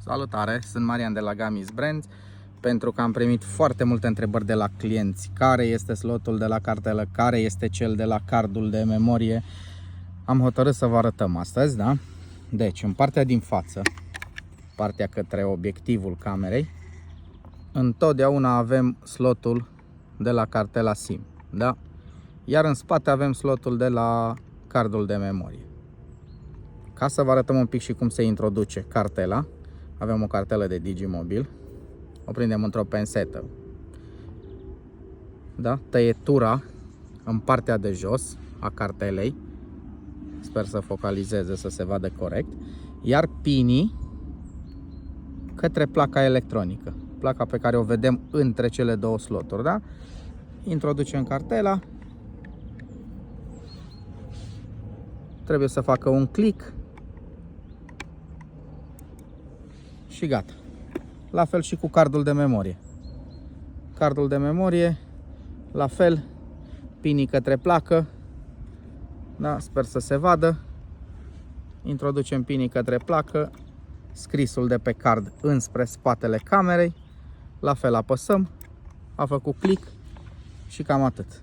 Salutare, sunt Marian de la Gamis Brands. Pentru că am primit foarte multe întrebări de la clienți, care este slotul de la cartelă, care este cel de la cardul de memorie, am hotărât să vă arătăm astăzi, da? Deci, în partea din față, partea către obiectivul camerei, întotdeauna avem slotul de la cartela SIM, da? Iar în spate avem slotul de la cardul de memorie. Ca să vă arătăm un pic și cum se introduce cartela, avem o cartelă de Digimobil, o prindem într-o pensetă, da? Tăietura în partea de jos a cartelei, sper să focalizeze, să se vadă corect, iar pinii către placa electronică, placa pe care o vedem între cele două sloturi, da? Introducem cartela, trebuie să facă un click și gata. La fel și cu cardul de memorie. Cardul de memorie, la fel, pinii către placă, da? Sper să se vadă. Introducem pinii către placă, scrisul de pe card înspre spatele camerei, la fel apăsăm, a făcut click și cam atât.